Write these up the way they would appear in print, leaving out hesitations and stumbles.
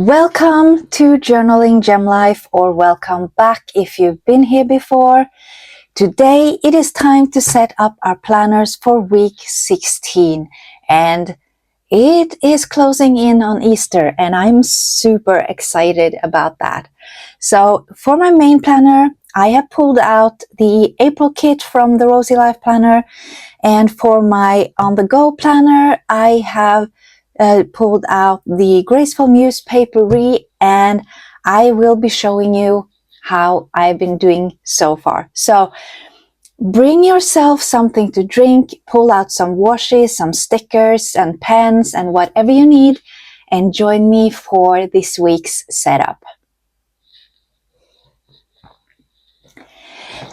Welcome to Journaling Gem Life, or welcome back if you've been here before. Today it is time to set up our planners for week 16, and it is closing in on Easter, and I'm super excited about that. So for my main planner, I have pulled out the April kit from the Rosy Life planner, and for my on-the-go planner, I have pulled out the Graceful Muse Paperie, and I will be showing you how I've been doing so far. So bring yourself something to drink, pull out some washes, some stickers and pens and whatever you need, and join me for this week's setup.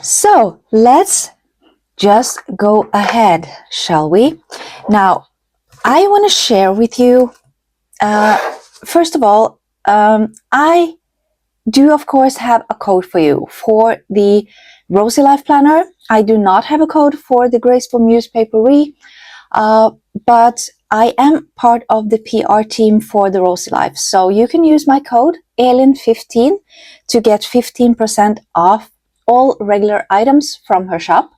So let's just go ahead, shall we? Now, I want to share with you, first of all, I do of course have a code for you for the Rosy Life planner. I do not have a code for the Graceful Muse Paperie, but I am part of the PR team for the Rosy Life. So you can use my code ELIN15 to get 15% off all regular items from her shop.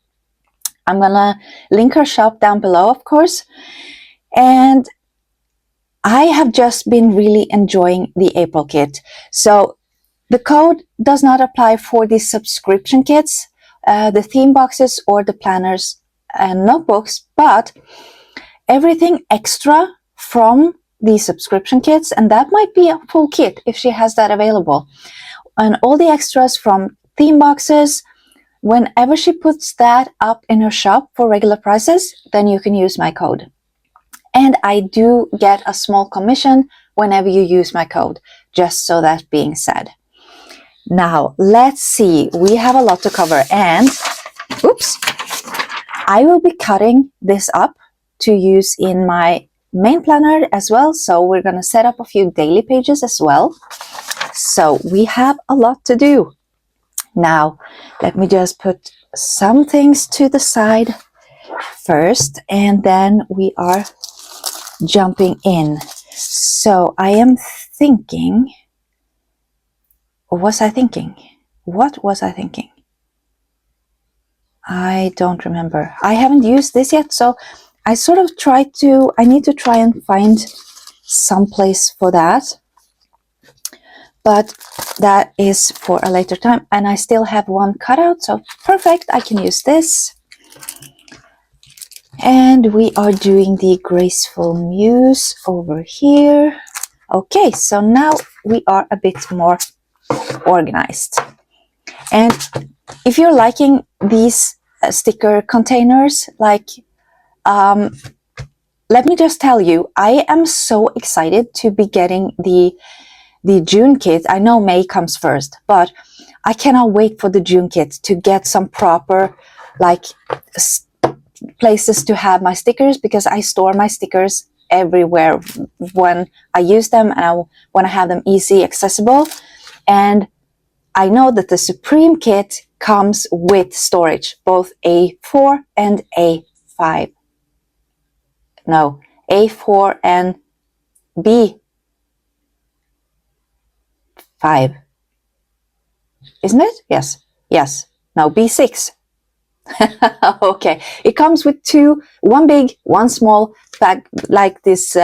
I'm gonna link her shop down below, of course. And I have just been really enjoying the April kit. So the code does not apply for the subscription kits, the theme boxes, or the planners and notebooks, but everything extra from the subscription kits, and that might be a full kit if she has that available, and all the extras from theme boxes, whenever she puts that up in her shop for regular prices, then you can use my code. And I do get a small commission whenever you use my code, just so that being said. Now, let's see, we have a lot to cover, and oops, I will be cutting this up to use in my main planner as well. So we're going to set up a few daily pages as well. So we have a lot to do. Now, let me just put some things to the side first, and then we are jumping in. So I am thinking, what was I thinking? I don't remember. I haven't used this yet, so I sort of I need to try and find some place for that. But that is for a later time, and I still have one cut out, so perfect, I can use this. And we are doing the Graceful Muse over here. Okay, so now we are a bit more organized. And if you're liking these sticker containers, like, let me just tell you, I am so excited to be getting the June kit. I know May comes first, but I cannot wait for the June kit to get some proper, like, places to have my stickers, because I store my stickers everywhere when I use them, and I want to have them easy accessible. And I know that the Supreme kit comes with storage, both A4 and A5. No, A4 and B5. Isn't it? Yes. Yes. No, B6. Okay, it comes with two, one big, one small bag, like this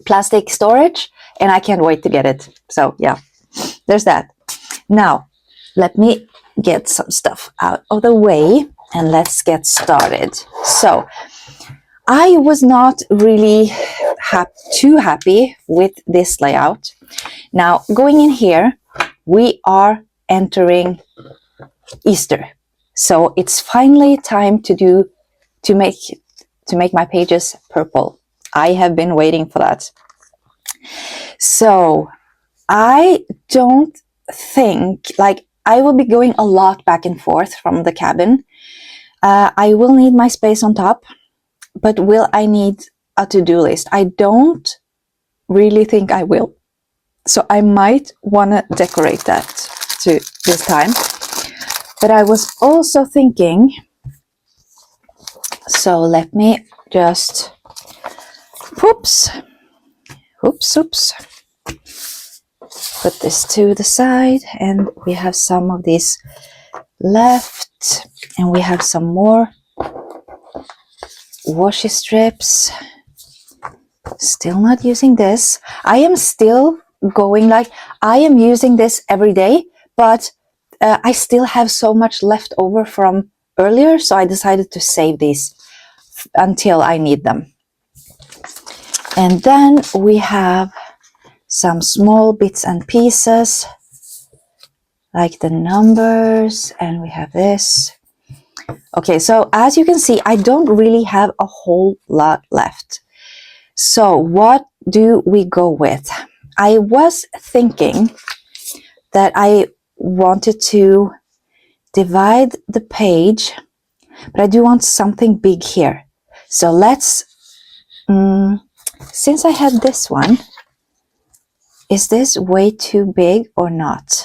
plastic storage, and I can't wait to get it. So yeah, there's that. Now, let me get some stuff out of the way, and let's get started. So, I was not really too happy with this layout. Now, going in here, we are entering Easter. So it's finally time to make my pages purple. I have been waiting for that. So I don't think, like, I will be going a lot back and forth from the cabin. I will need my space on top, but will I need a to-do list? I don't really think I will. So I might want to decorate that to this time. But I was also thinking, so let me just, oops. put this to the side, and we have some of these left, and we have some more washi strips. Still not using this. I am still going like I am using this every day, but I still have so much left over from earlier, so I decided to save these until I need them. And then we have some small bits and pieces like the numbers, and we have this. Okay, so as you can see, I don't really have a whole lot left. So what do we go with? I was thinking that I wanted to divide the page, but I do want something big here. So let's, since I had this one, is this way too big or not?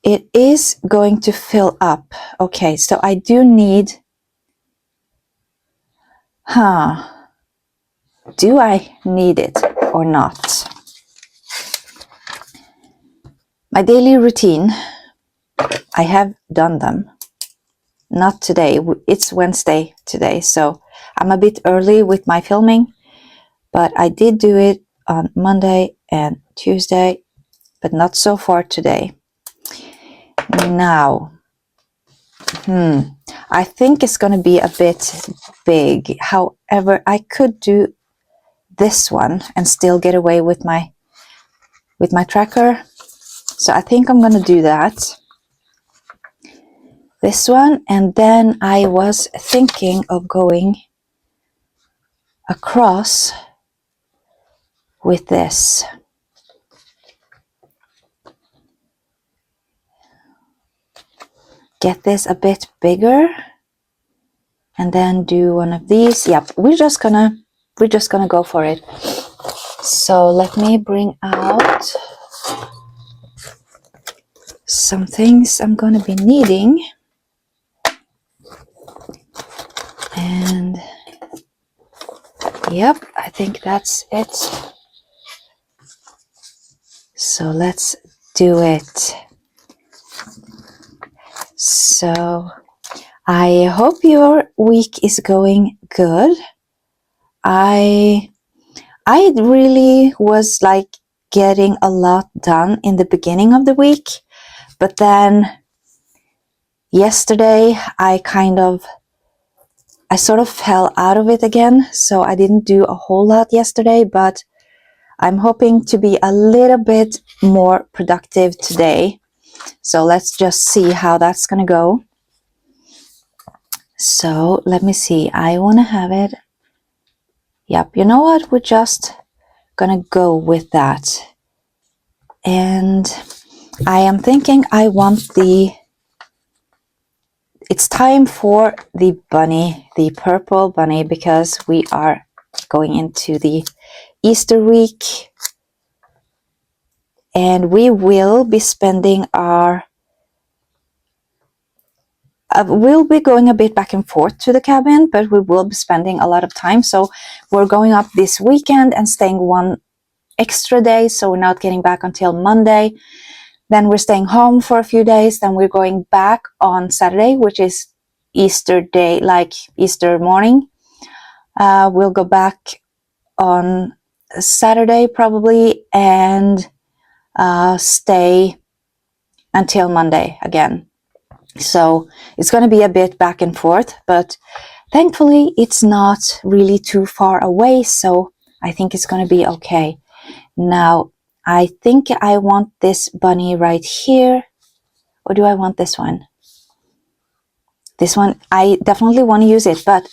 It is going to fill up. Okay, so I do need, do I need it or not? My daily routine, I have done them. Not today, it's Wednesday today, so I'm a bit early with my filming, but I did do it on Monday and Tuesday, but not so far today. Now, I think it's going to be a bit big. However, I could do this one and still get away with my tracker. So I think I'm going to do that. This one, and then I was thinking of going across with this. Get this a bit bigger, and then do one of these. Yep, we're just gonna go for it. So let me bring out some things I'm gonna be needing. And yep, I think that's it. So let's do it. So I hope your week is going good. I really was like getting a lot done in the beginning of the week, but then yesterday I sort of fell out of it again, so I didn't do a whole lot yesterday, but I'm hoping to be a little bit more productive today. So let's just see how that's gonna go. So let me see, I want to have it. Yep, you know what? We're just gonna go with that. And I am thinking I want it's time for the bunny, the purple bunny, because we are going into the Easter week. And we will be spending we'll be going a bit back and forth to the cabin, but we will be spending a lot of time. So we're going up this weekend and staying one extra day, so we're not getting back until Monday. Then we're staying home for a few days. Then we're going back on Saturday, which is Easter day, like Easter morning. We'll go back on Saturday probably and stay until Monday again. So it's going to be a bit back and forth, but thankfully it's not really too far away, so I think it's going to be okay. Now, I think I want this bunny right here, or do I want this one? This one, I definitely want to use it, but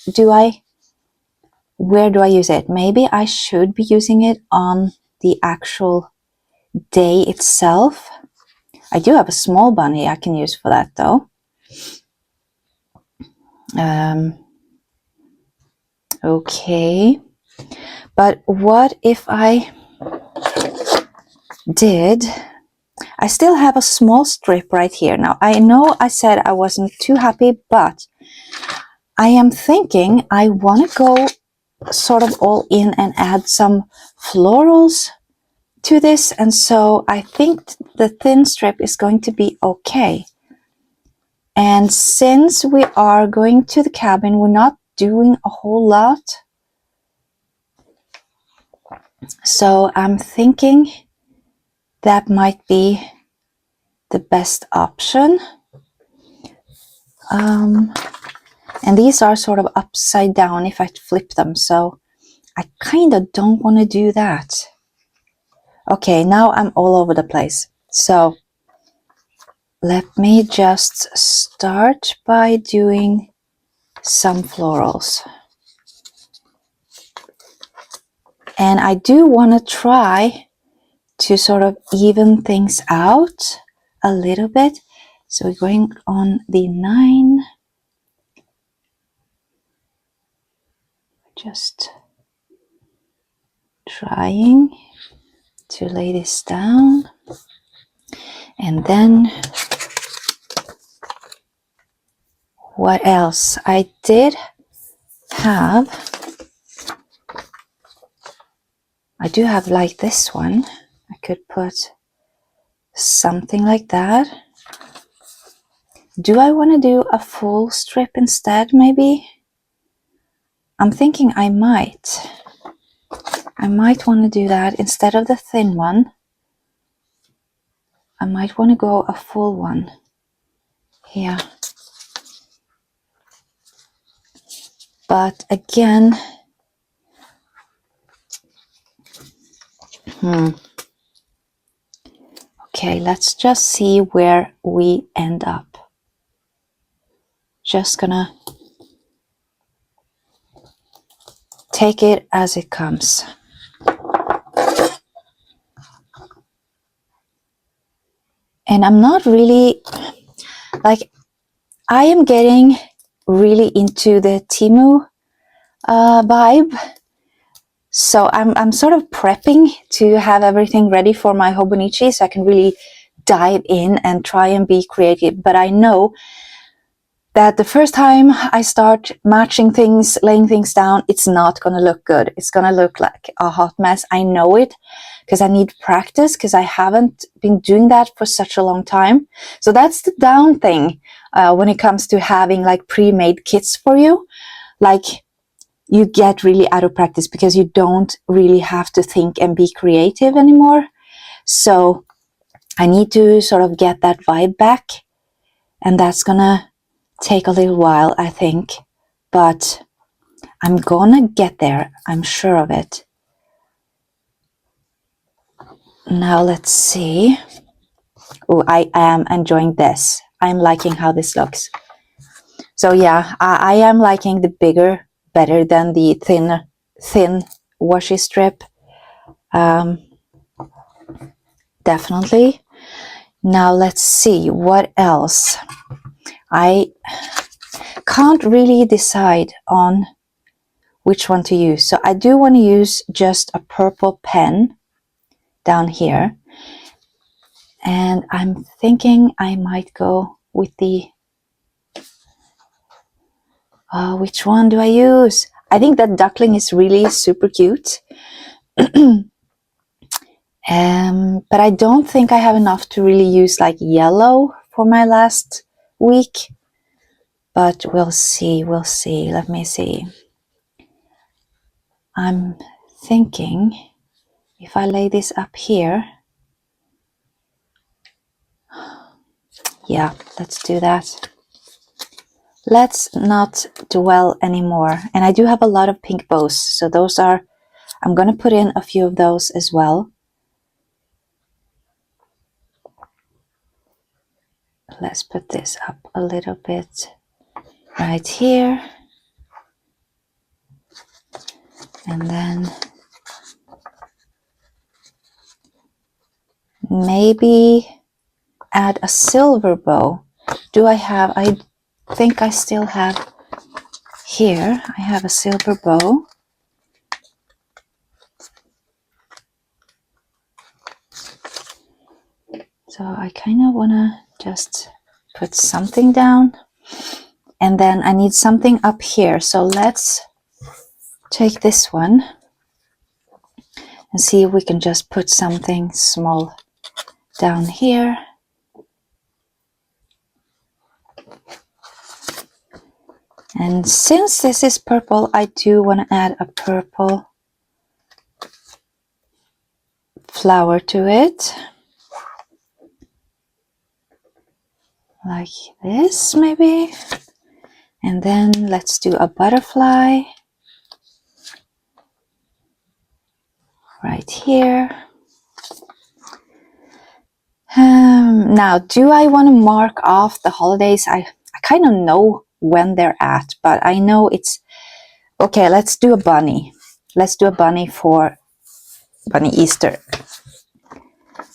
where do I use it? Maybe I should be using it on the actual day itself. I do have a small bunny I can use for that though. Okay, but what if I did, I still have a small strip right here. Now, I know I said I wasn't too happy, but I am thinking I want to go sort of all in and add some florals to this, and so I think the thin strip is going to be okay. And since we are going to the cabin, we're not doing a whole lot, so I'm thinking that might be the best option. And these are sort of upside down if I flip them, so I kind of don't want to do that. Okay, now I'm all over the place. So let me just start by doing some florals. And I do want to try to sort of even things out a little bit. So we're going on the 9. Just trying to lay this down. And then what else? I do have like this one. I could put something like that. Do I want to do a full strip instead, maybe? I'm thinking I might want to do that instead of the thin one. I might want to go a full one here. But again, okay, let's just see where we end up. Just gonna take it as it comes. And I'm not really, like, I am getting really into the Temu vibe. So I'm sort of prepping to have everything ready for my Hobonichi so I can really dive in and try and be creative. But I know that the first time I start matching things, laying things down, it's not going to look good. It's going to look like a hot mess. I know it because I need practice, because I haven't been doing that for such a long time. So that's the down thing when it comes to having like pre-made kits for you. Like, you get really out of practice because you don't really have to think and be creative anymore. So I need to sort of get that vibe back, and that's gonna take a little while, I think, but I'm gonna get there. I'm sure of it. Now let's see. Oh, I am enjoying this. I'm liking how this looks. So yeah, I am liking the bigger better than the thin washi strip. Definitely. Now let's see what else. I can't really decide on which one to use. So I do want to use just a purple pen down here. And I'm thinking I might go with the, which one do I use? I think that duckling is really super cute. But I don't think I have enough to really use like yellow for my last week. But we'll see, Let me see. I'm thinking if I lay this up here. Yeah, let's do that. Let's not dwell anymore. And I do have a lot of pink bows, so those are, I'm going to put in a few of those as well. Let's put this up a little bit right here. And then maybe add a silver bow. Do I have, I think I still have here, I have a silver bow. So I kind of want to just put something down. And then I need something up here. So let's take this one. and see if we can just put something small down here. And since this is purple, I do want to add a purple flower to it. Like this, maybe. And then let's do a butterfly right here. Now, do I want to mark off the holidays? I kind of know when they're at, but I know it's okay. Let's do a bunny. Let's do a bunny for Bunny Easter.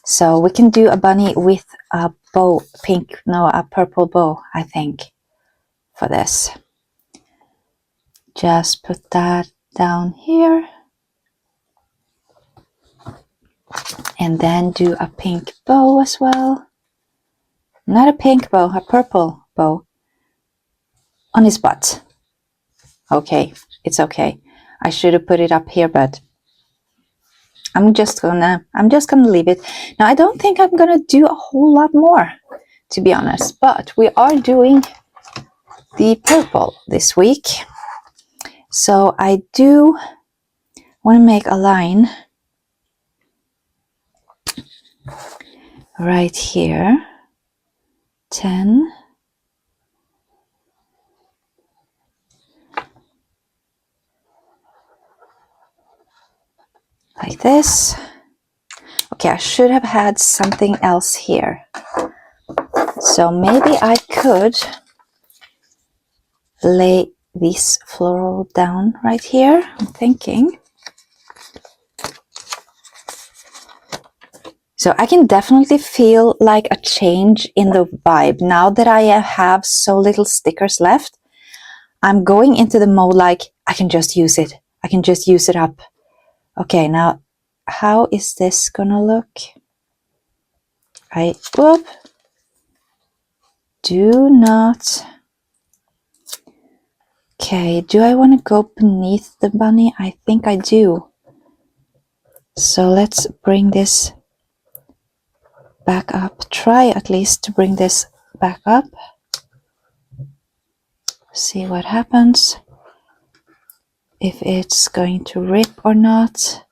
So we can do a bunny with a bow, a purple bow, I think, for this. Just put that down here. And then do a pink bow as well. Not a pink bow, a purple bow on his butt. Okay, it's okay. I should have put it up here, but I'm just gonna leave it. Now, I don't think I'm gonna do a whole lot more, to be honest, but we are doing the purple this week. So I do want to make a line right here. 10. Like this. Okay, I should have had something else here. So maybe I could lay this floral down right here, I'm thinking. So I can definitely feel like a change in the vibe. Now that I have so little stickers left, I'm going into the mode like I can just use it. I can just use it up. Okay, now how is this gonna look? Do not. Okay, do I want to go beneath the bunny? I think I do. So let's bring this back up. Try at least to bring this back up. See what happens. If it's going to rip or not.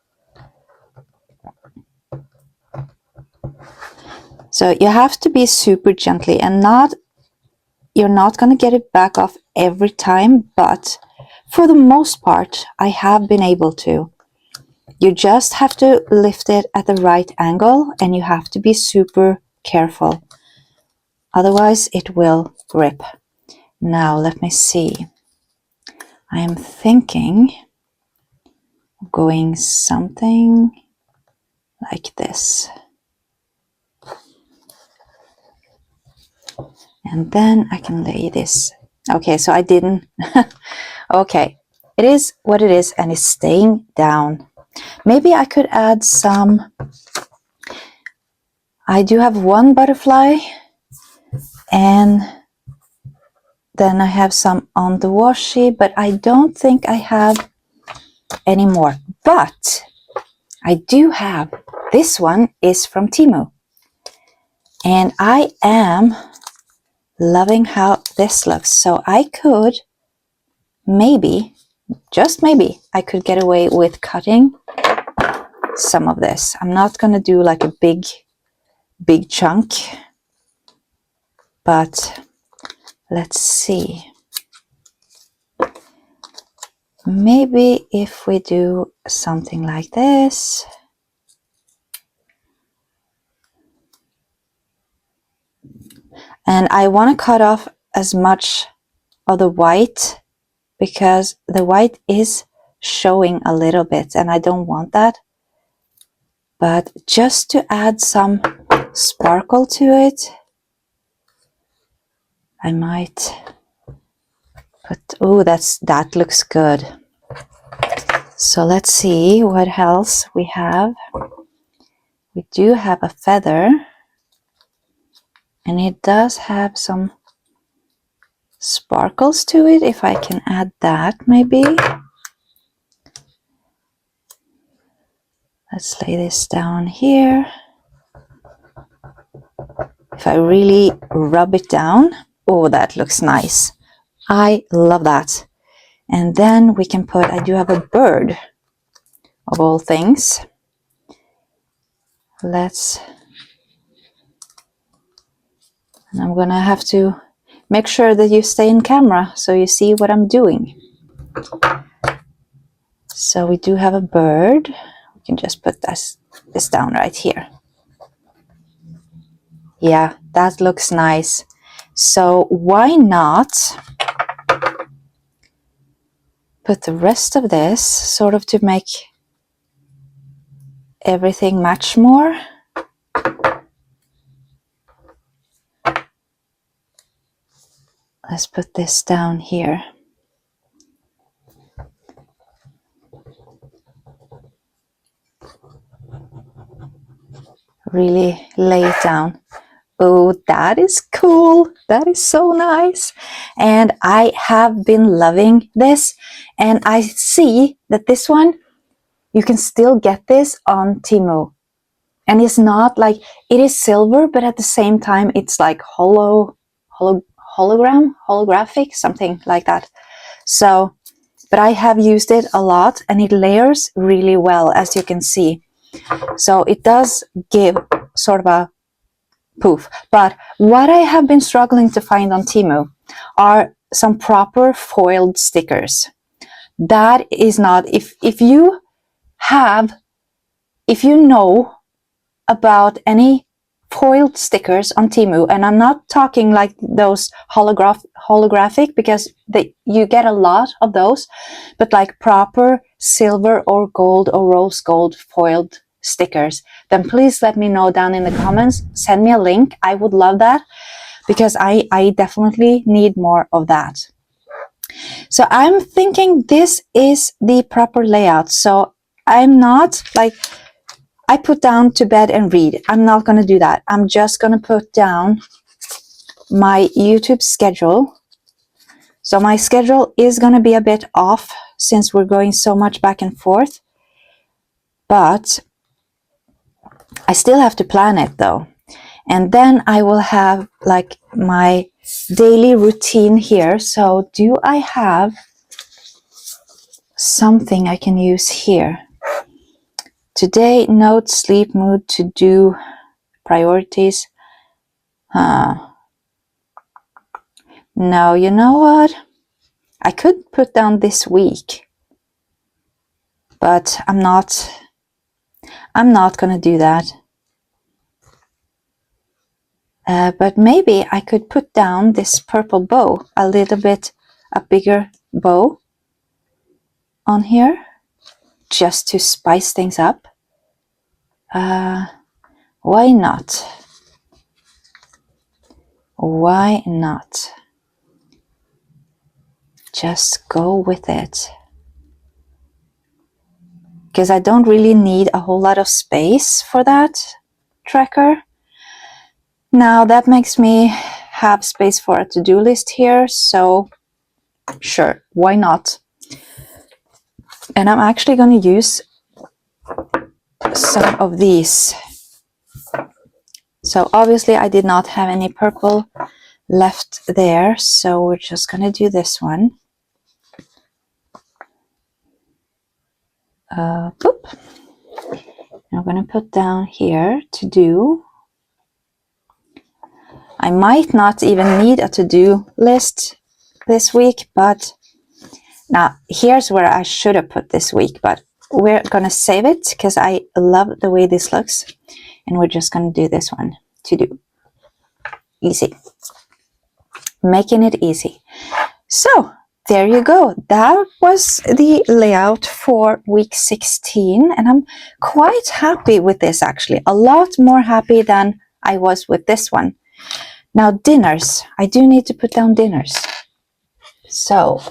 So you have to be super gently and you're not going to get it back off every time, but for the most part, I have been able to. You just have to lift it at the right angle and you have to be super careful. Otherwise, it will rip. Now, let me see. I am thinking of going something like this. And then I can lay this. Okay, so I didn't. Okay, it is what it is and it's staying down. Maybe I could add some. I do have one butterfly and then I have some on the washi, but I don't think I have any more. But I do have, this one is from Temu. And I am loving how this looks. So I could maybe, just maybe, I could get away with cutting some of this. I'm not going to do like a big chunk, but let's see. Maybe if we do something like this. And I want to cut off as much of the white because the white is showing a little bit and I don't want that. But just to add some sparkle to it, I might put, oh, that looks good. So let's see what else we have. We do have a feather and it does have some sparkles to it. If I can add that, maybe. Let's lay this down here. If I really rub it down, oh, that looks nice. I love that. And then we can put, I do have a bird of all things. And I'm gonna have to make sure that you stay in camera so you see what I'm doing. So we do have a bird. We can just put this down right here. Yeah, that looks nice. So why not put the rest of this sort of to make everything match more? Let's put this down here. Really lay it down. Oh, that is cool. That is so nice. And I have been loving this. And I see that this one, you can still get this on Temu. And it's not like, it is silver, but at the same time, it's like holographic, something like that. So, but I have used it a lot and it layers really well, as you can see. So it does give sort of a poof. But what I have been struggling to find on Temu are some proper foiled stickers. That is not, if you know about any foiled stickers on Temu, and I'm not talking like those holographic, because you get a lot of those, but like proper silver or gold or rose gold foiled stickers, then please let me know down in the comments. Send me a link. I would love that, because I definitely need more of that. So I'm thinking this is the proper layout. So I'm not like, I put down to bed and read. I'm not going to do that. I'm just going to put down my YouTube schedule. So my schedule is going to be a bit off since we're going so much back and forth. But I still have to plan it though. And then I will have like my daily routine here. So do I have something I can use here? Today, note, sleep, mood, to do, priorities. No, you know what? I could put down this week, but I'm not going to do that. But maybe I could put down this purple bow, a bigger bow on here, just to spice things up. Why not? Why not? Just go with it. Because I don't really need a whole lot of space for that tracker. Now that makes me have space for a to-do list here, so sure, why not? And I'm actually going to use some of these. So obviously I did not have any purple left there, so we're just going to do this one. Boop. I'm going to put down here to do. I might not even need a to-do list this week, but now here's where I should have put this week, but we're going to save it because I love the way this looks. And we're just going to do this one, to do. Easy. Making it easy. So there you go. That was the layout for week 16. And I'm quite happy with this, actually. A lot more happy than I was with this one. Now dinners. I do need to put down dinners. So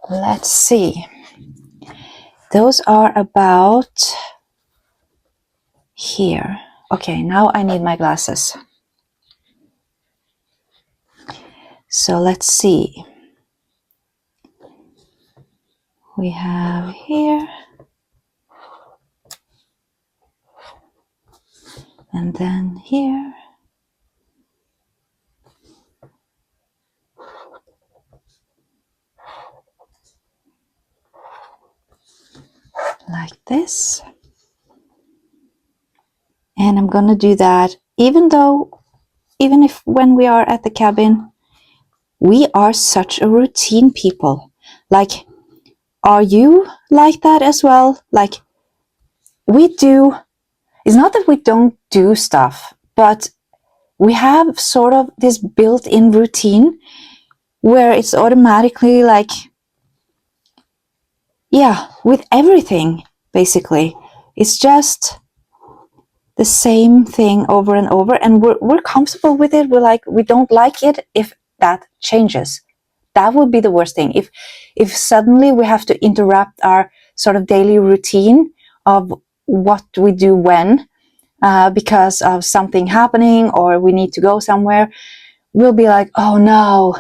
let's see. Those are about here. Okay, now I need my glasses. So let's see. We have here. And then here. Like this. And I'm gonna do that even if when we are at the cabin, we are such a routine people. Like, are you like that as well? Like, we do, it's not that we don't do stuff, but we have sort of this built-in routine where it's automatically like, yeah, with everything, basically. It's just the same thing over and over, and we're comfortable with it. We're like, we don't like it if that changes. That would be the worst thing. If suddenly we have to interrupt our sort of daily routine of what we do when, because of something happening or we need to go somewhere, we'll be like, oh no,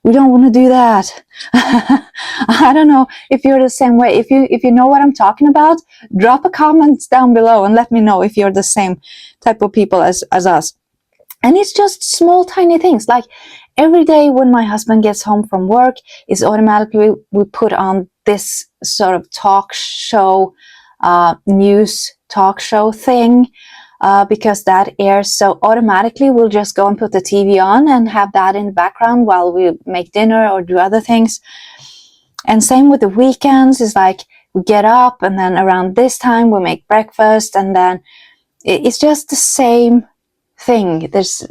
we don't want to do that. I don't know if you're the same way. If you know what I'm talking about, drop a comment down below and let me know if you're the same type of people as us. And it's just small tiny things, like every day when my husband gets home from work, is automatically we put on this sort of talk show, news talk show thing, because that airs. So automatically we'll just go and put the TV on and have that in the background while we make dinner or do other things. And same with the weekends, is like we get up and then around this time we make breakfast, and then it's just the same thing. There's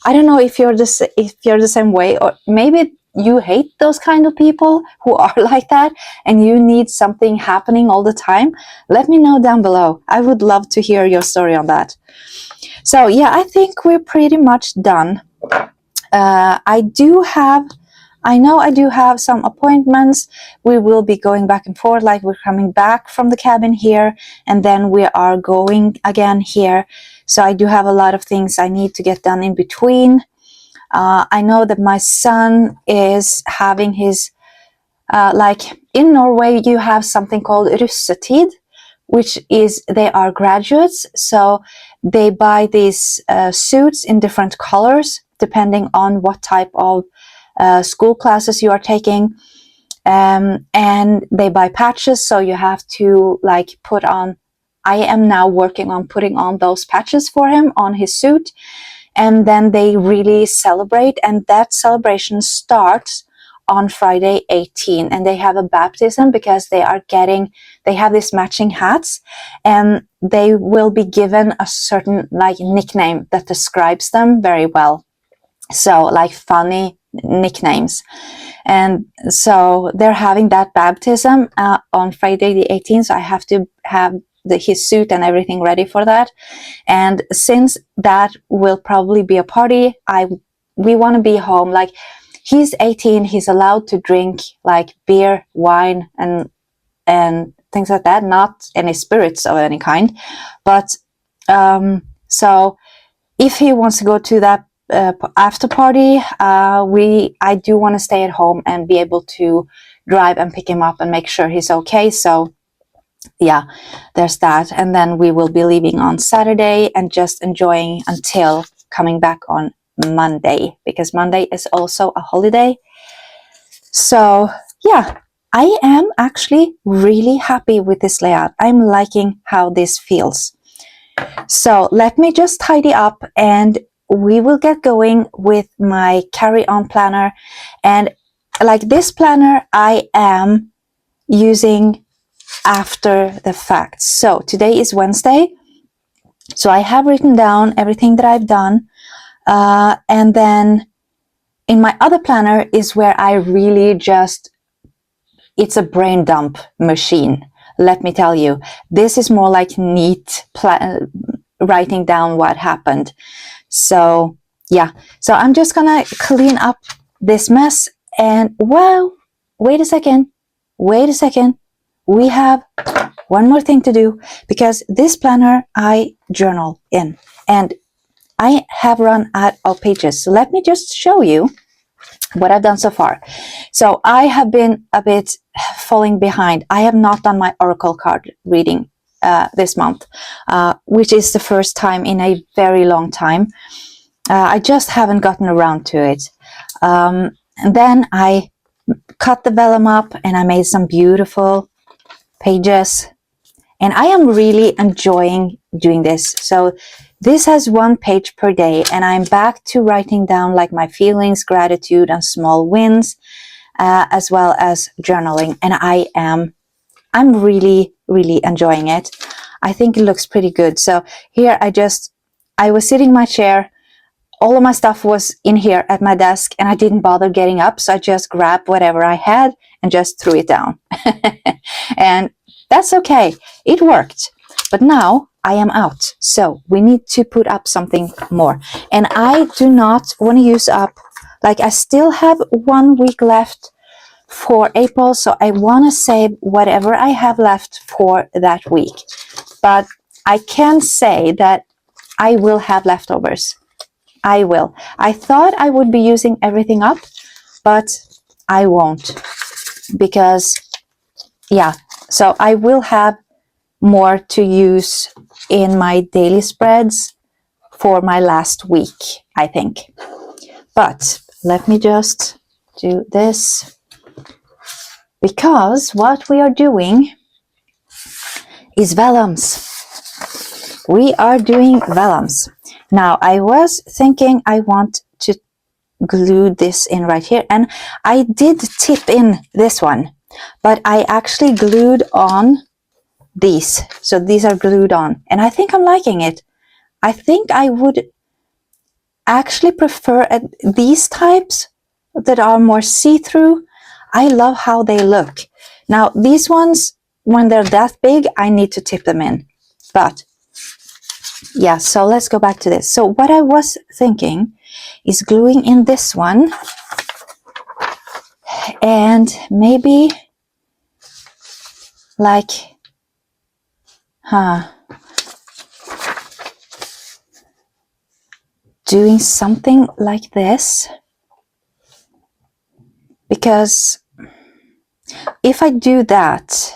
I don't know if you're the same way, or maybe you hate those kind of people who are like that and you need something happening all the time. Let me know down below. I would love to hear your story on that. So yeah, I think we're pretty much done. I know I do have some appointments. We will be going back and forth, like we're coming back from the cabin here and then we are going again here. So I do have a lot of things I need to get done in between. I know that my son is having his, like in Norway, you have something called russetid, which is they are graduates. So they buy these suits in different colors, depending on what type of school classes you are taking. And they buy patches, so you have to like put on, I am now working on putting on those patches for him on his suit. And then they really celebrate, and that celebration starts on Friday 18, and they have a baptism because they have these matching hats, and they will be given a certain like nickname that describes them very well. So like funny nicknames. And so they're having that baptism on Friday the 18th. So I have to have his suit and everything ready for that. And since that will probably be a party, we want to be home. Like, he's 18, he's allowed to drink like beer, wine, and things like that. Not any spirits of any kind, but so if he wants to go to that after party, I do want to stay at home and be able to drive and pick him up and make sure he's okay. So yeah, there's that. And then we will be leaving on Saturday and just enjoying until coming back on Monday, because Monday is also a holiday. So yeah, I am actually really happy with this layout. I'm liking how this feels. So let me just tidy up and we will get going with my carry-on planner. And like this planner, I am using after the fact. So today is Wednesday. So I have written down everything that I've done. And then in my other planner is where I really just, it's a brain dump machine. Let me tell you, this is more like neat writing down what happened. So yeah, so I'm just gonna clean up this mess. And well, wait a second. We have one more thing to do, because this planner I journal in and I have run out of pages. So let me just show you what I've done so far. So I have been a bit falling behind. I have not done my oracle card reading this month, which is the first time in a very long time. I just haven't gotten around to it. And then I cut the vellum up and I made some beautiful pages. And I am really enjoying doing this. So this has 1 page per day, and I'm back to writing down like my feelings, gratitude, and small wins, as well as journaling. And I'm really, really enjoying it. I think it looks pretty good. So here I was sitting in my chair. All of my stuff was in here at my desk, and I didn't bother getting up. So I just grabbed whatever I had and just threw it down. And that's okay. It worked. But now I am out. So we need to put up something more. And I do not want to use up, like I still have 1 week left for April. So I want to save whatever I have left for that week. But I can say that I will have leftovers. I will. I thought I would be using everything up, but I won't. Because, yeah, so I will have more to use in my daily spreads for my last week, I think. But let me just do this, because what we are doing is vellums. We are doing vellums. Now, I was thinking I want to glue this in right here, and I did tip in this one, but I actually glued on these. So these are glued on, and I think I'm liking it. I think I would actually prefer these types that are more see-through. I love how they look. Now, these ones, when they're that big, I need to tip them in. But yeah, so let's go back to this. So what I was thinking is gluing in this one, and maybe like, doing something like this, because if I do that,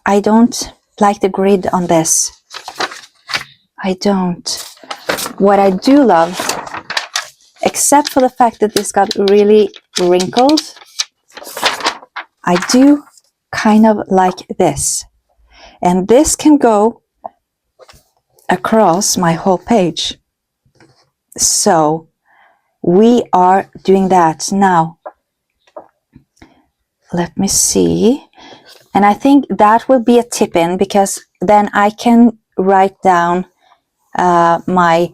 I don't like the grid on this. I don't. What I do love, except for the fact that this got really wrinkled, I do kind of like this. And this can go across my whole page. So we are doing that now. Let me see. And I think that will be a tip in, because then I can write down my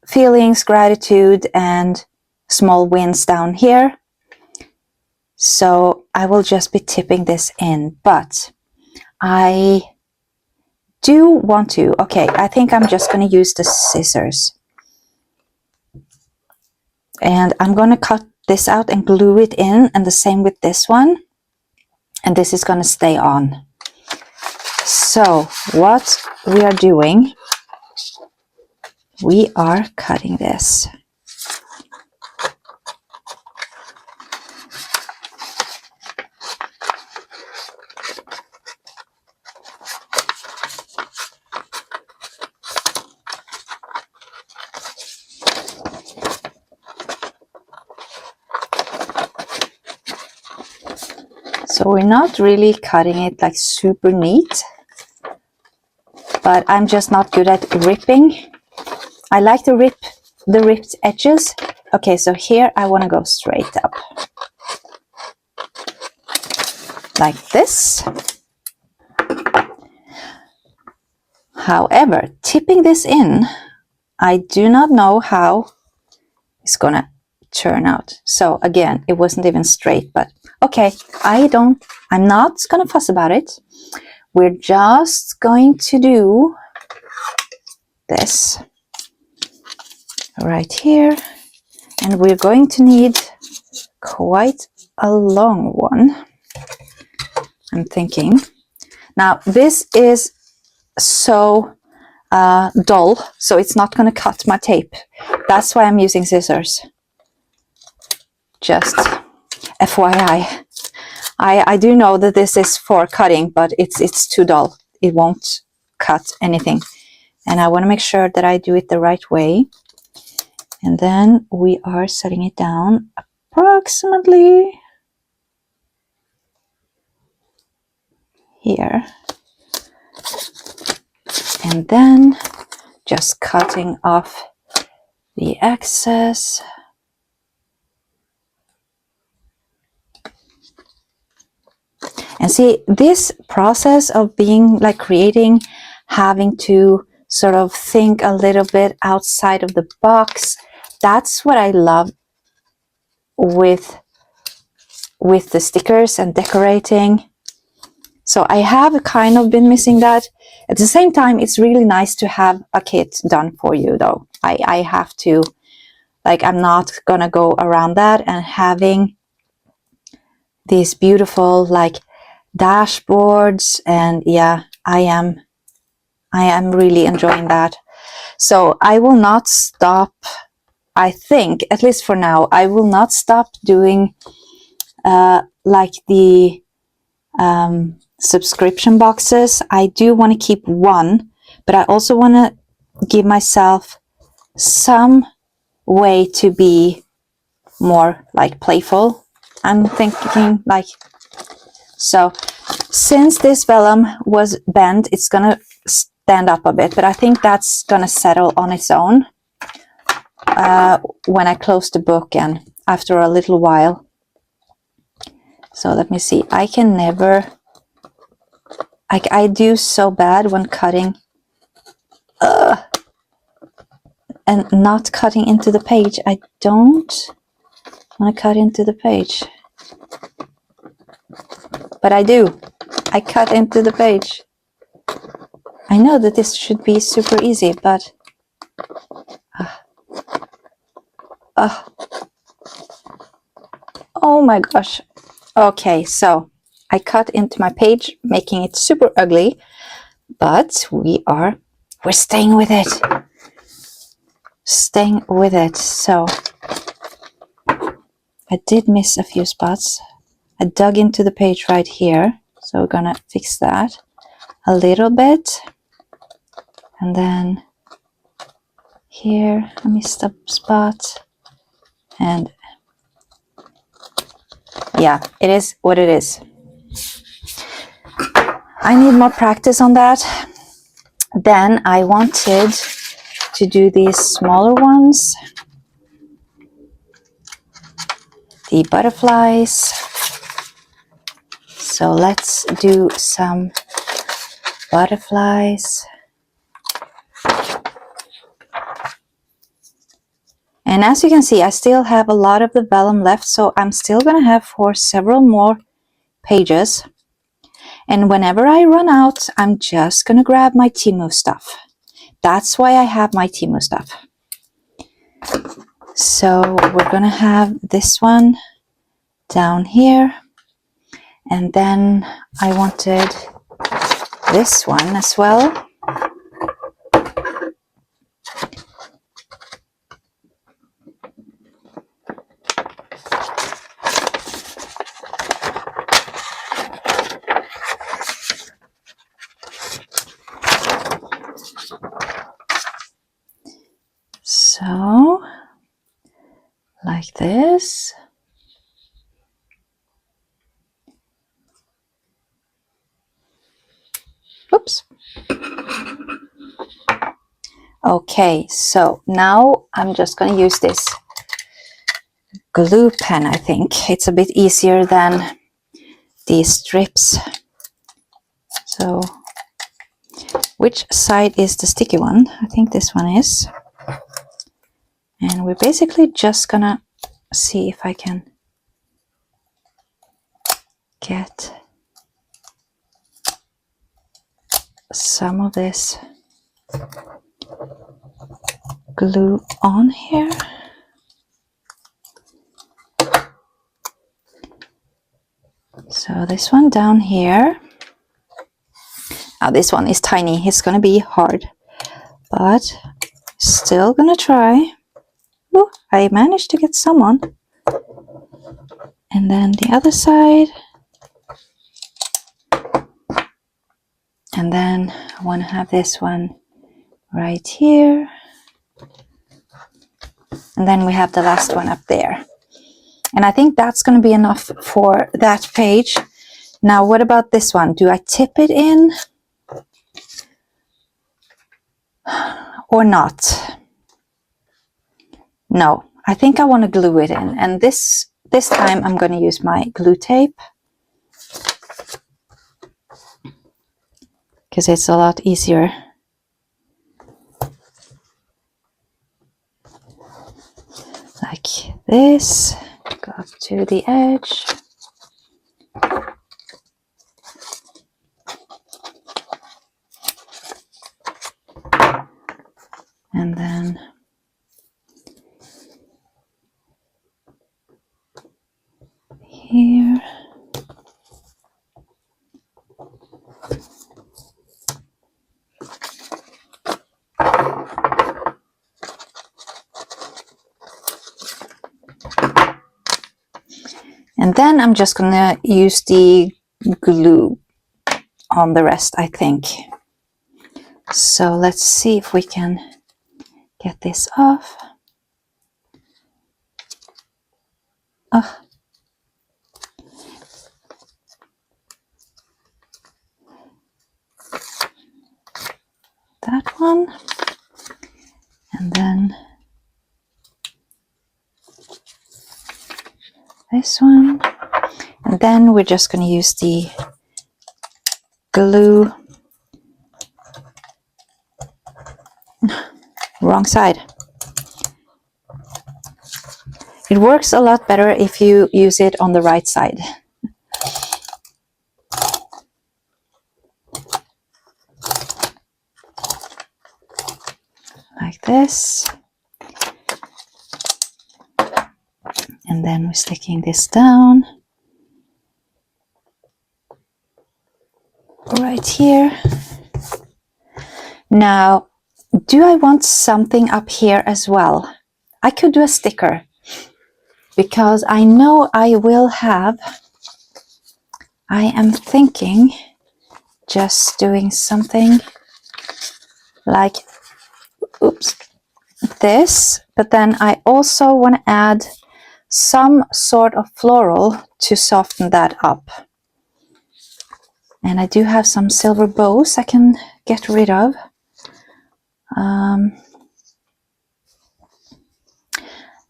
feelings, gratitude, and small wins down here. So I will just be tipping this in, but I do want to, okay, I think I'm just going to use the scissors. And I'm going to cut this out and glue it in, and the same with this one. And this is going to stay on. So what we are doing, we are cutting this. So we're not really cutting it like super neat, but I'm just not good at ripping. I like to rip the ripped edges. Okay, so here I want to go straight up. Like this. However, tipping this in, I do not know how it's gonna turn out. So again, it wasn't even straight, but okay, I'm not gonna fuss about it. We're just going to do this right here, and we're going to need quite a long one, I'm thinking. Now this is so dull, so it's not going to cut my tape. That's why I'm using scissors. Just FYI. I do know that this is for cutting, but it's too dull. It won't cut anything. And I want to make sure that I do it the right way. And then we are setting it down approximately here. And then just cutting off the excess. And see, this process of being like creating, having to sort of think a little bit outside of the box, that's what I love with the stickers and decorating. So I have kind of been missing that. At the same time, it's really nice to have a kit done for you though. I have to, like, I'm not gonna go around that, and having these beautiful like dashboards, and yeah, I am really enjoying that. So I will not stop. I think, at least for now, I will not stop doing like the subscription boxes. I do want to keep one, but I also want to give myself some way to be more like playful. I'm thinking like, so since this vellum was bent, it's gonna stand up a bit, but I think that's gonna settle on its own when I close the book and after a little while. So let me see. I can never, I do so bad when cutting and not cutting into the page. I don't want to cut into the page, but I do. I cut into the page. I know that this should be super easy, but oh my gosh. Okay, so I cut into my page, making it super ugly, but we're staying with it. Staying with it. So I did miss a few spots. I dug into the page right here, so we're gonna fix that a little bit. And then here I missed a spot, and yeah, it is what it is. I need more practice on that. Then I wanted to do these smaller ones, the butterflies. So let's do some butterflies. And as you can see, I still have a lot of the vellum left, so I'm still gonna have for several more pages. And whenever I run out, I'm just gonna grab my Temu stuff. That's why I have my Temu stuff. So we're gonna have this one down here, and then I wanted this one as well. So, like this. Oops. Okay, so now I'm just going to use this glue pen. I think it's a bit easier than these strips. So, which side is the sticky one? I think this one is. And we're basically just gonna see if I can get some of this glue on here. So this one down here. Now this one is tiny. It's gonna be hard, but still gonna try. Oh, I managed to get some on. And then the other side. And then I want to have this one right here. And then we have the last one up there. And I think that's going to be enough for that page. Now, what about this one? Do I tip it in or not? No, I think I want to glue it in. And this time I'm going to use my glue tape, because it's a lot easier. Like this, go up to the edge. And then here. And then I'm just going to use the glue on the rest, I think. So let's see if we can get this off. Oh. That one. And then this one. And then we're just going to use the glue. Wrong side. It works a lot better if you use it on the right side. Like this. And then we're sticking this down. Right here. Now, do I want something up here as well? I could do a sticker, because I know I will have, I am thinking just doing something like, oops, this, but then I also want to add some sort of floral to soften that up. And I do have some silver bows I can get rid of.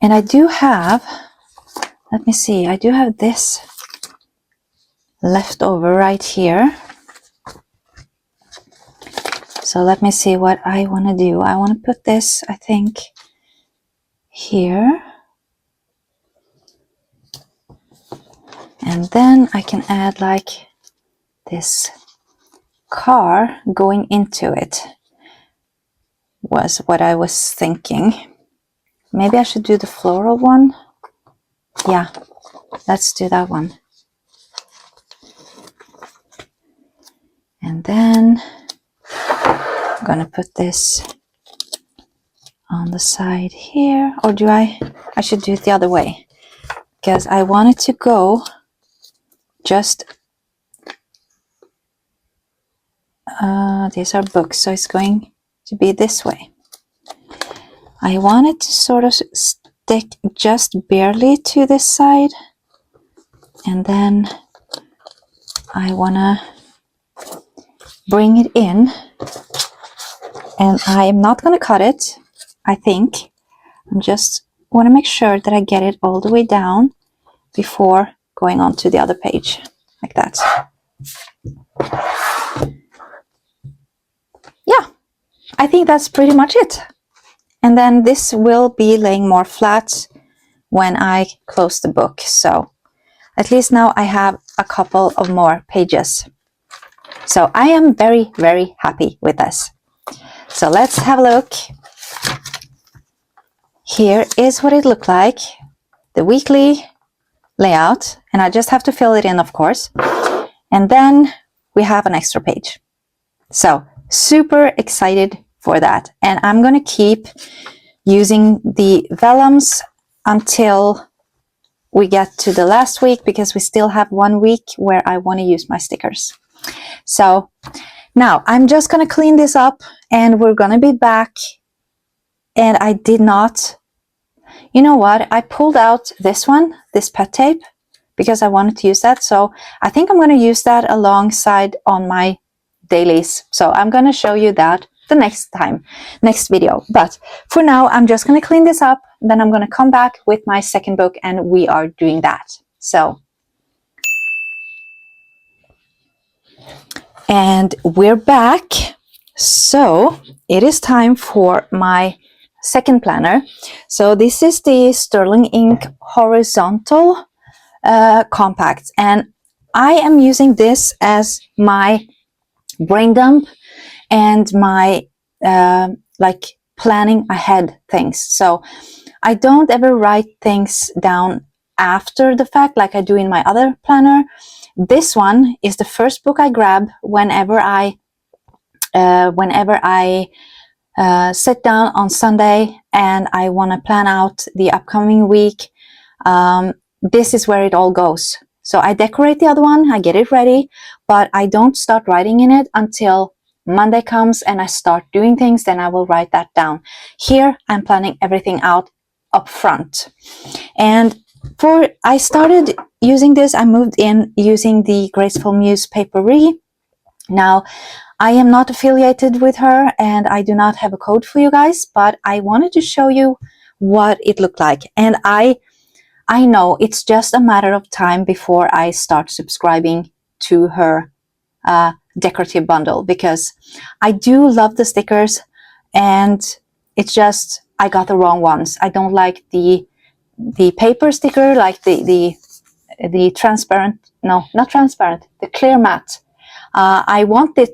And I do have, let me see, I do have this left over right here. So let me see what I want to do. I want to put this, I think, here. And then I can add like this car going into it, was what I was thinking. Maybe I should do the floral one. Yeah, let's do that one. And then I'm gonna put this on the side here. Or do I should do it the other way, because I want it to go just, these are books, so it's going to be this way. I want it to sort of stick just barely to this side, and then I want to bring it in, and I am not going to cut it, I think. I just want to make sure that I get it all the way down before going on to the other page, like that. Yeah, I think that's pretty much it. And then this will be laying more flat when I close the book. So at least now I have a couple of more pages. So I am very, very happy with this. So let's have a look. Here is what it looked like, the weekly layout, and I just have to fill it in, of course. And then we have an extra page. So super excited for that. And I'm going to keep using the vellums until we get to the last week, because we still have 1 week where I want to use my stickers. So Now I'm just gonna clean this up and we're gonna be back. And I did not, you know what, I pulled out this one, this pet tape, because I wanted to use that. So I think I'm going to use that alongside on my dailies. So I'm going to show you that the next video. But for now, I'm just going to clean this up. Then I'm going to come back with my second book and we are doing that. So, and we're back. So it is time for my second planner. So this is the Sterling Ink Horizontal Compact, and I am using this as my brain dump and my like planning ahead things. So I don't ever write things down after the fact like I do in my other planner. This one is the first book I grab whenever I sit down on Sunday and I want to plan out the upcoming week. This is where it all goes. So I decorate the other one, I get it ready, but I don't start writing in it until Monday comes and I start doing things, then I will write that down. Here I'm planning everything out up front. And I started using this, I moved in using the Graceful Muse Paperie. Now, I am not affiliated with her and I do not have a code for you guys, but I wanted to show you what it looked like. And I know it's just a matter of time before I start subscribing to her decorative bundle, because I do love the stickers and it's just I got the wrong ones. I don't like the paper sticker, like the transparent, no, not transparent, the clear matte. I want the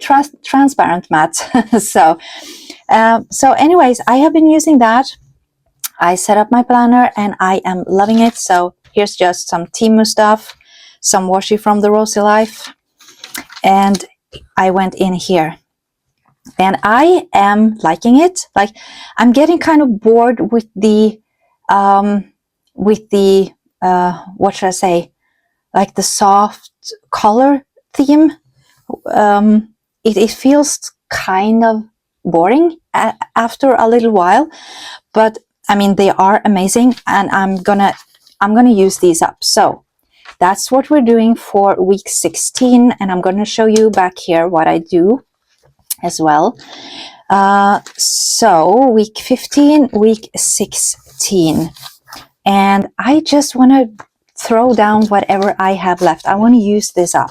transparent matte. So anyways, I have been using that. I set up my planner and I am loving it. So here's just some Temu stuff, some washi from the Rosy Life, and I went in here. And I am liking it. Like, I'm getting kind of bored with the what should I say? Like the soft color theme. It feels kind of boring after a little while, but I mean, they are amazing and I'm gonna use these up. So that's what we're doing for week 16, and I'm gonna show you back here what I do as well. So week 15, week 16, and I just want to throw down whatever I have left. I want to use this up.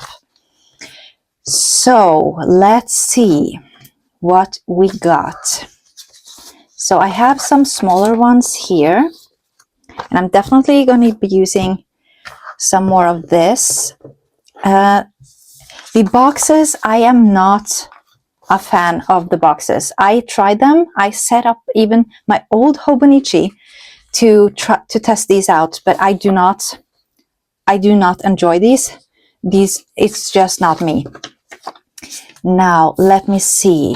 So let's see what we got. So I have some smaller ones here, and I'm definitely going to be using some more of this. The boxes, I am not a fan of the boxes. I tried them. I set up even my old Hobonichi to test these out, but I do not enjoy these. It's just not me. Now let me see.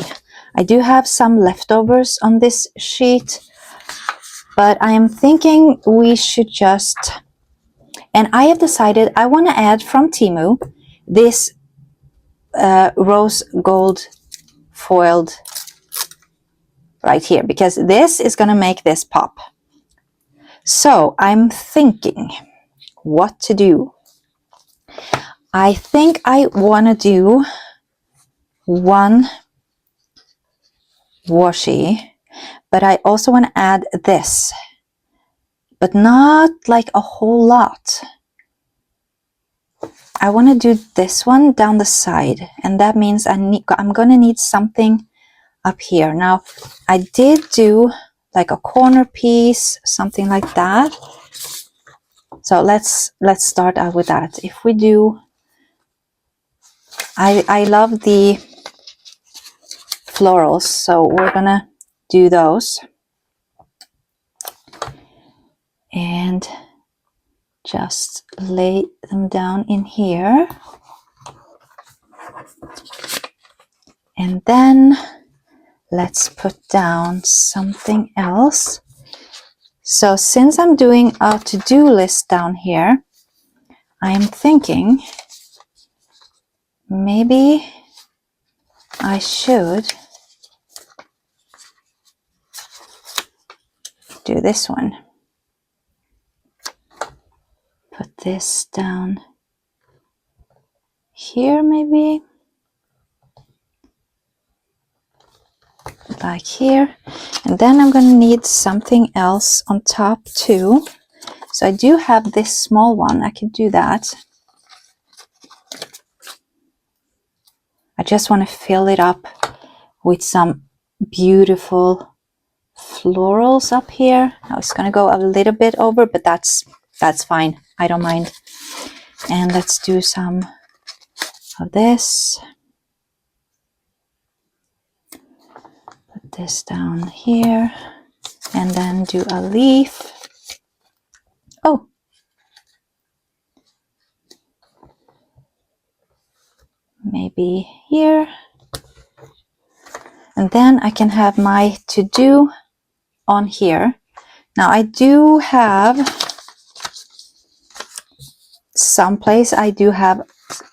I do have some leftovers on this sheet, but I am thinking we should just, and I have decided I want to add from Temu this rose gold foiled right here, because this is going to make this pop. So I'm thinking what to do. I think I want to do one washi, but I also want to add this, but not like a whole lot. I want to do this one down the side, and that means I'm going to need something up here. Now, I did do like a corner piece, something like that. So let's start out with that. If we do, I love the florals, so we're gonna do those and just lay them down in here. And then let's put down something else. So since I'm doing a to-do list down here, I am thinking maybe I should do this one. Put this down here, maybe like here. And then I'm going to need something else on top too. So I do have this small one. I could do that. I just want to fill it up with some beautiful florals up here. I was going to go a little bit over, but that's fine. I don't mind. And let's do some of this. Put this down here and then do a leaf. Oh, maybe here. And then I can have my to-do on here. Now I do have someplace I do have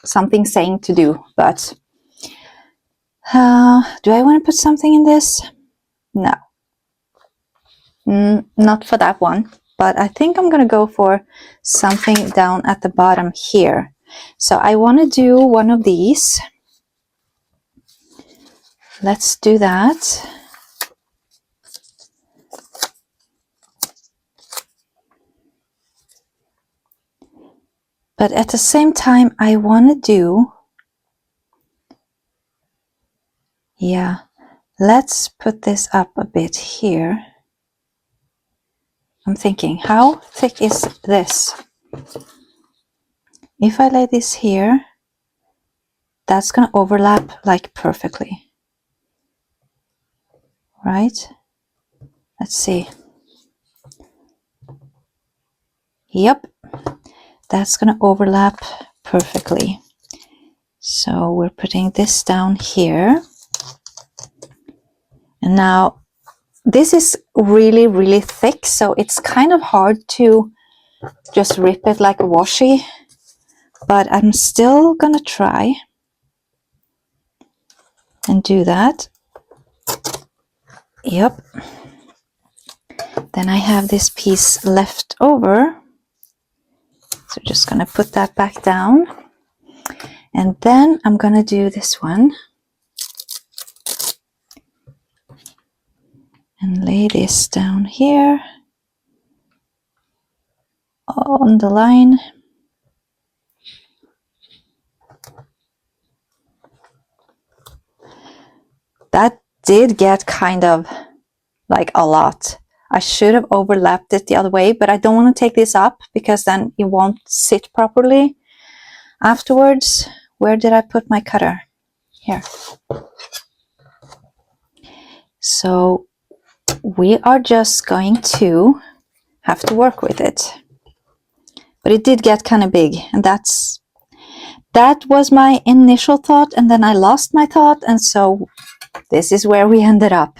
something saying to do, but do I want to put something in this? No, not for that one, but I think I'm gonna go for something down at the bottom here. So I want to do one of these. Let's do that. But at the same time, I want to do, yeah, let's put this up a bit here. I'm thinking, how thick is this? If I lay this here, that's going to overlap like perfectly. Right? Let's see. Yep, that's going to overlap perfectly. So we're putting this down here. And now this is really, really thick, so it's kind of hard to just rip it like a washi, but I'm still gonna try and do that. Yep. Then I have this piece left over, so just gonna put that back down. And then I'm gonna do this one and lay this down here on the line. That did get kind of like a lot. I should have overlapped it the other way, but I don't want to take this up because then it won't sit properly afterwards. Where did I put my cutter? Here. So we are just going to have to work with it. But it did get kind of big, and that was my initial thought, and then I lost my thought, and so this is where we ended up.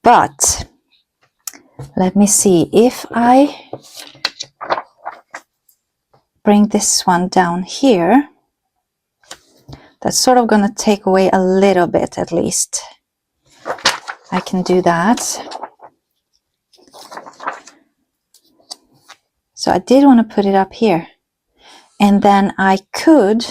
But let me see, if I bring this one down here, that's sort of going to take away a little bit at least. I can do that. So I did want to put it up here. And then I could,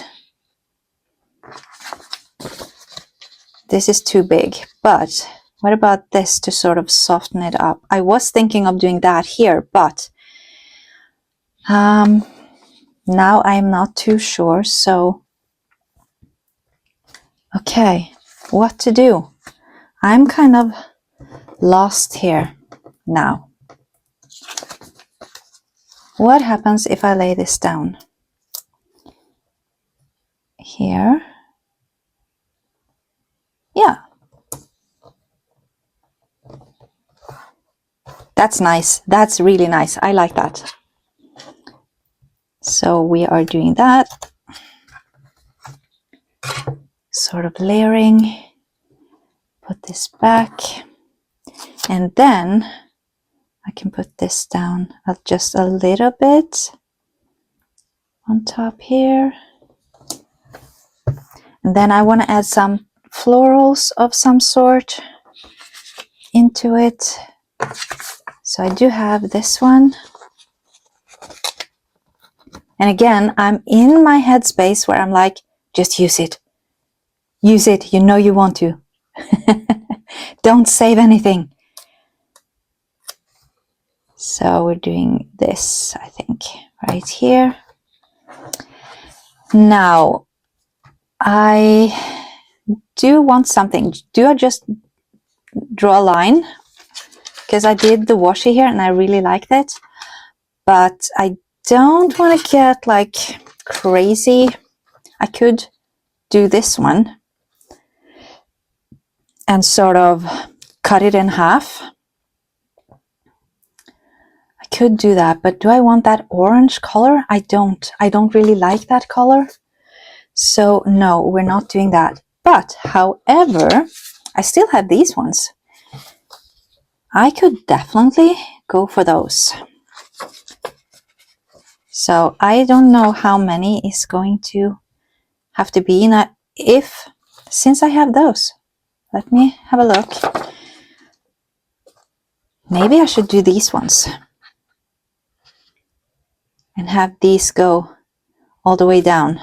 this is too big, but what about this to sort of soften it up? I was thinking of doing that here, but now I'm not too sure. So, okay, what to do? I'm kind of lost here now. What happens if I lay this down here? Yeah. That's nice. That's really nice. I like that. So we are doing that. Sort of layering. Put this back. And then I can put this down just a little bit on top here. And then I want to add some florals of some sort into it. So I do have this one. And again, I'm in my headspace where I'm like, just use it. Use it, you know you want to. Don't save anything. So we're doing this, I think, right here. Now, I do want something. Do I just draw a line? Because I did the washi here and I really liked it. But I don't want to get like crazy. I could do this one and sort of cut it in half. I could do that, but do I want that orange color? I don't really like that color. So no, we're not doing that. But however, I still have these ones. I could definitely go for those. So I don't know how many is going to have to be. Now, since I have those, let me have a look. Maybe I should do these ones and have these go all the way down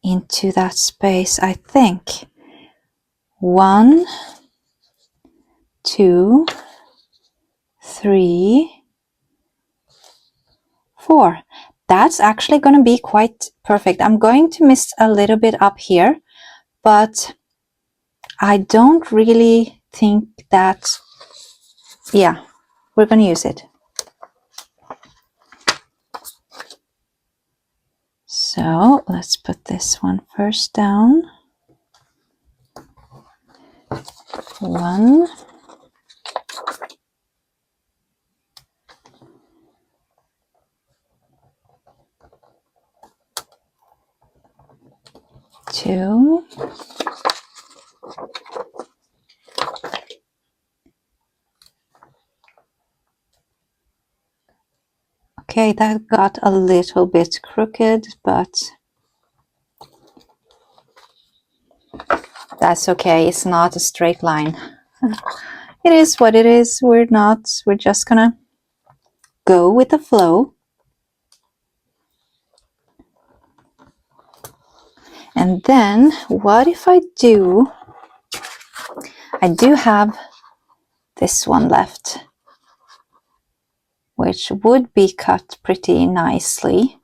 into that space. I think 1, 2, 3, 4. That's actually going to be quite perfect. I'm going to miss a little bit up here, but I don't really think that, yeah, we're going to use it. So let's put this one first down. 1, 2, okay, that got a little bit crooked, but that's okay. It's not a straight line. It is what it is. We're just gonna go with the flow. And then what if I do have this one left, which would be cut pretty nicely.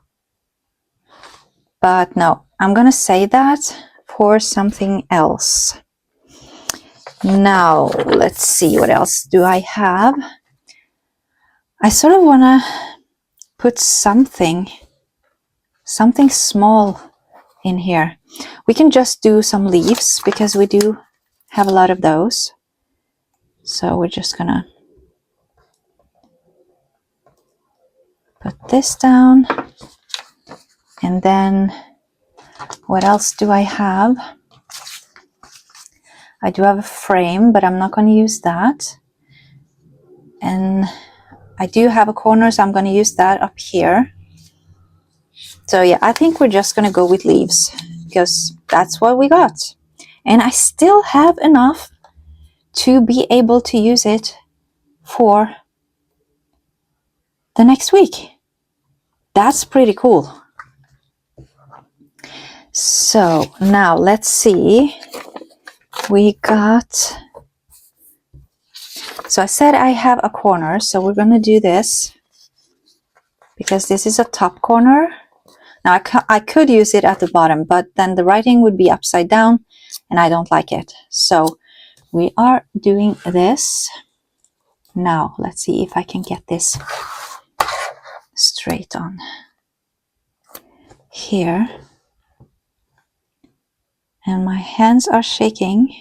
But no, I'm gonna save that for something else. Now, let's see, what else do I have? I sort of wanna put something small in here. We can just do some leaves because we do have a lot of those. So we're just gonna put this down. And then what else do I have? I do have a frame, but I'm not going to use that. And I do have a corner, so I'm going to use that up here. So yeah, I think we're just going to go with leaves because that's what we got. And I still have enough to be able to use it for the next week. That's pretty cool. So now let's see. We got, so I said I have a corner, so we're going to do this because this is a top corner. Now I could use it at the bottom, but then the writing would be upside down and I don't like it. So we are doing this. Now let's see if I can get this straight on here. And my hands are shaking,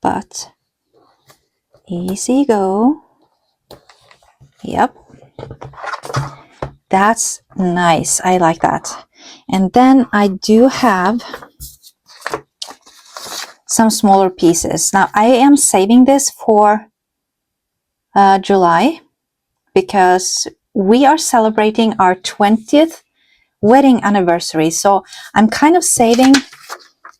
but easy go. Yep. That's nice. I like that. And then I do have some smaller pieces. Now I am saving this for July because we are celebrating our 20th wedding anniversary. So I'm kind of saving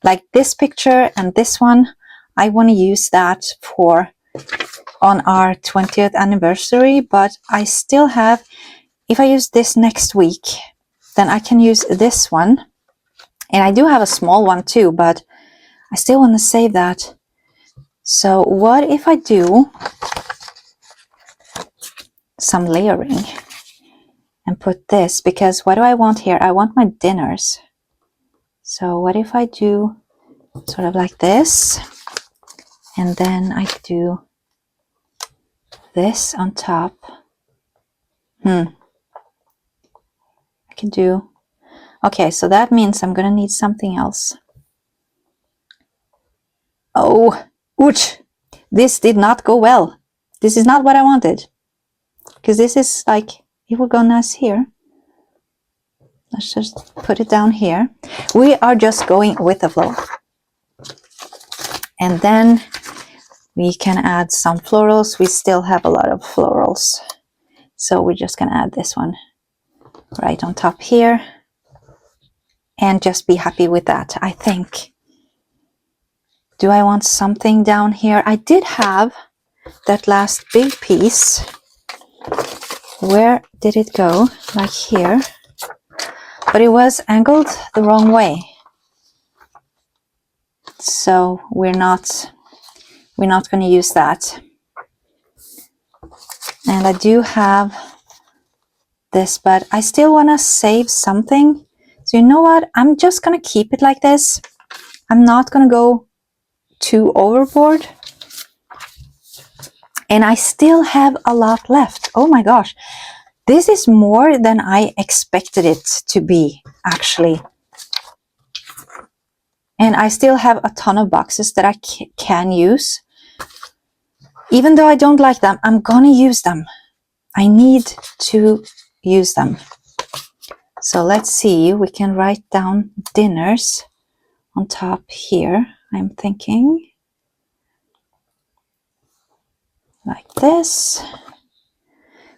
like this picture and this one, I want to use that for on our 20th anniversary, but I still have, if I use this next week, then I can use this one. And I do have a small one too, but I still want to save that. So what if I do some layering and put this, because what do I want here? I want my dinners. So what if I do sort of like this, and then I do this on top. I can do, okay, so that means I'm gonna need something else. Oh, ouch, this did not go well. This is not what I wanted, because this is like, it would go nice here. Let's just put it down here. We are just going with the flow. And then we can add some florals. We still have a lot of florals. So we're just gonna add this one right on top here. And just be happy with that, I think. Do I want something down here? I did have that last big piece. Where did it go? Like here. But it was angled the wrong way. So we're not going to use that. And I do have this, but I still want to save something. So you know what? I'm just going to keep it like this. I'm not going to go too overboard. And I still have a lot left. Oh my gosh. This is more than I expected it to be, actually. And I still have a ton of boxes that I can use. Even though I don't like them, I'm gonna use them. I need to use them. So let's see, we can write down dinners on top here, I'm thinking. Like this.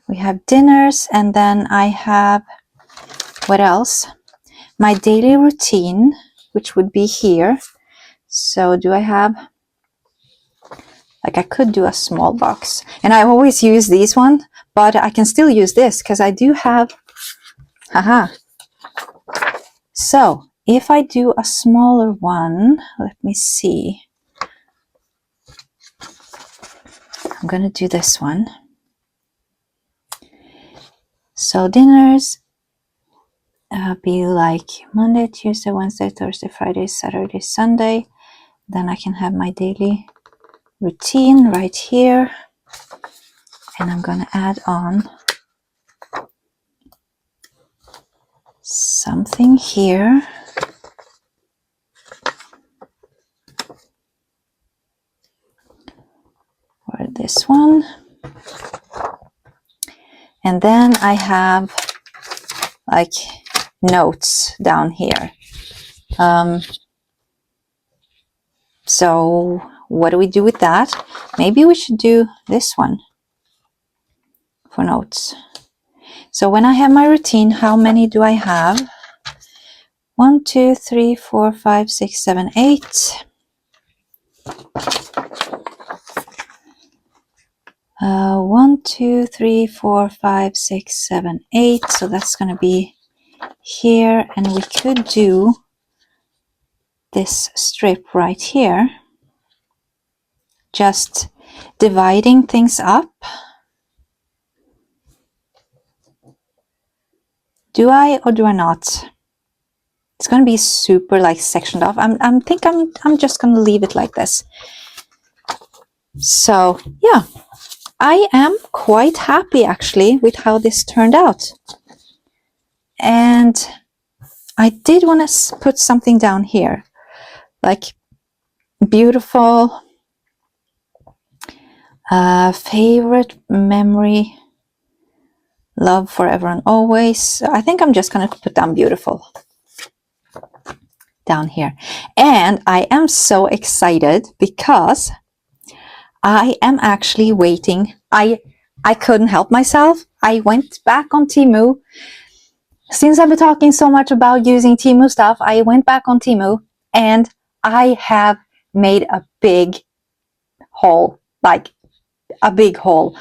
We have dinners, and then I have, what else? My daily routine, which would be here. So do I have, like I could do a small box, and I always use these one, but I can still use this because I do have, So if I do a smaller one, let me see. I'm gonna do this one. So dinners be like Monday, Tuesday, Wednesday, Thursday, Friday, Saturday, Sunday. Then I can have my daily routine right here. And I'm gonna add on something here. For this one. And then I have like notes down here. So what do we do with that? Maybe we should do this one for notes. So when I have my routine, how many do I have? 1, 2, 3, 4, 5, 6, 7, 8. 1, 2, 3, 4, 5, 6, 7, 8. So that's going to be here, and we could do this strip right here, just dividing things up. Do I or do I not? It's going to be super like sectioned off. I'm just going to leave it like this. So yeah, I am quite happy actually with how this turned out. And I did want to put something down here, like beautiful favorite memory, love forever and always. I think I'm just going to put down beautiful down here. And I am so excited because I am actually waiting. I couldn't help myself. I went back on Temu. Since I've been talking so much about using Temu stuff, I went back on Temu and I have made a big haul, like a big haul.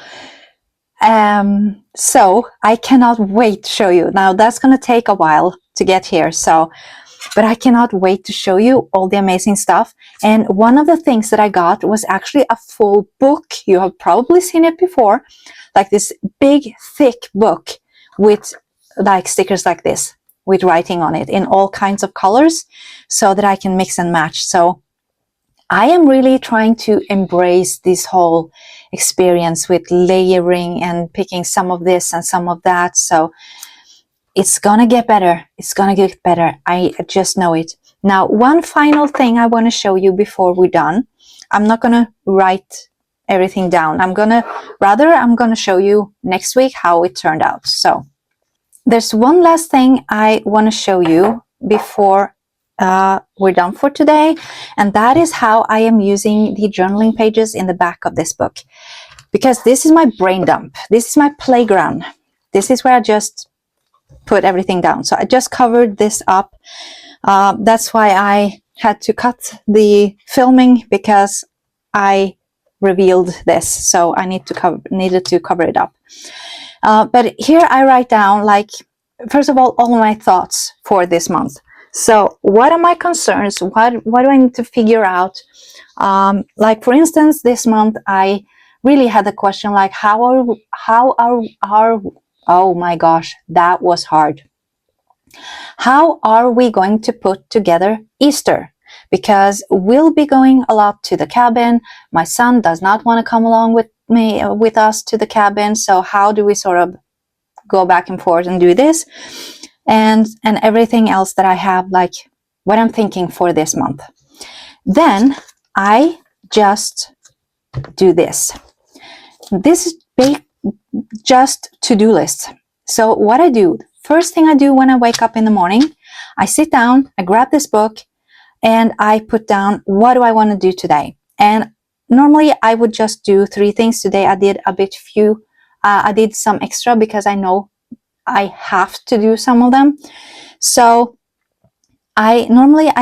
So I cannot wait to show you. Now that's going to take a while to get here, but I cannot wait to show you all the amazing stuff. And one of the things that I got was actually a full book. You have probably seen it before, like this big thick book with like stickers like this with writing on it in all kinds of colors so that I can mix and match. So I am really trying to embrace this whole experience with layering and picking some of this and some of that. So it's gonna get better. It's gonna get better. I just know it. Now, one final thing I want to show you before we're done. I'm not gonna write everything down. I'm gonna show you next week how it turned out. So there's one last thing I want to show you before we're done for today, and that is how I am using the journaling pages in the back of this book, because this is my brain dump. This is my playground. This is where I just put everything down. So I just covered this up. That's why I had to cut the filming, because I revealed this, so I needed to cover it up. But here I write down, like, first of all my thoughts for this month. So what are my concerns? What do I need to figure out? Like, for instance, this month I really had the question, like, how are oh my gosh, that was hard. How are we going to put together Easter? Because we'll be going a lot to the cabin. My son does not want to come along with us to the cabin. So how do we sort of go back and forth and do this? And everything else that I have, like what I'm thinking for this month. Then I just do this. This is just to-do lists. So what I do, first thing I do when I wake up in the morning, I sit down, I grab this book, and I put down, what do I want to do today? And normally I would just do 3 things. Today I did a bit few. I did some extra because I know I have to do some of them. So I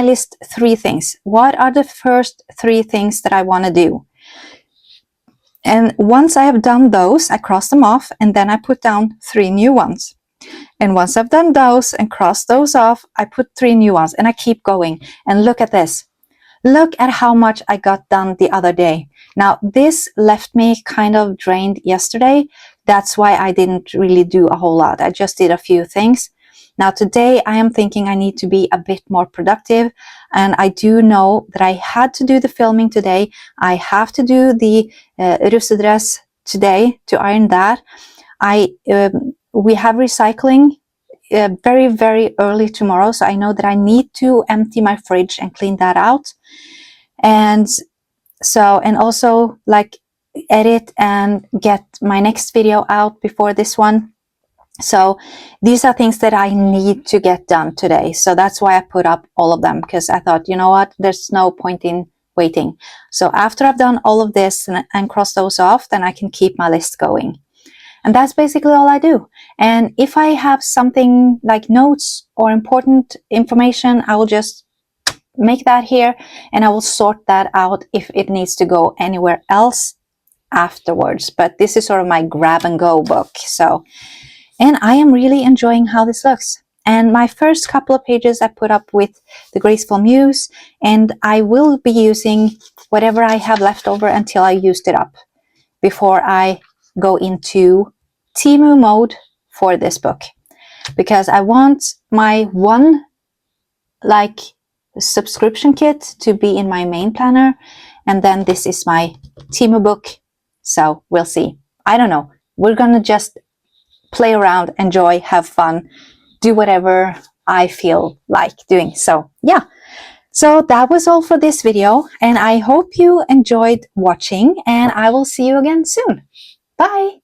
list 3 things. What are the first 3 things that I want to do? And once I have done those, I cross them off, and then I put down 3 new ones. And once I've done those and crossed those off, I put 3 new ones, and I keep going. And look at this. Look at how much I got done the other day. Now, this left me kind of drained yesterday. That's why I didn't really do a whole lot. I just did a few things. Now, today I am thinking I need to be a bit more productive. And I do know that I had to do the filming today. I have to do the russedress today, to iron that. We have recycling very, very early tomorrow. So I know that I need to empty my fridge and clean that out. And also like edit and get my next video out before this one. So these are things that I need to get done today. So that's why I put up all of them, because I thought, you know what, there's no point in waiting. So after I've done all of this and crossed those off, then I can keep my list going. And that's basically all I do. And if I have something like notes or important information, I will just make that here, and I will sort that out if it needs to go anywhere else afterwards. But this is sort of my grab and go book. So, and I am really enjoying how this looks. And my first couple of pages I put up with the Graceful Muse, and I will be using whatever I have left over until I used it up before I go into Temu mode for this book, because I want my one like subscription kit to be in my main planner, and then this is my Temu book. So we'll see. I don't know. We're gonna just play around, enjoy, have fun, do whatever I feel like doing. So yeah. So that was all for this video, and I hope you enjoyed watching, and I will see you again soon. Bye!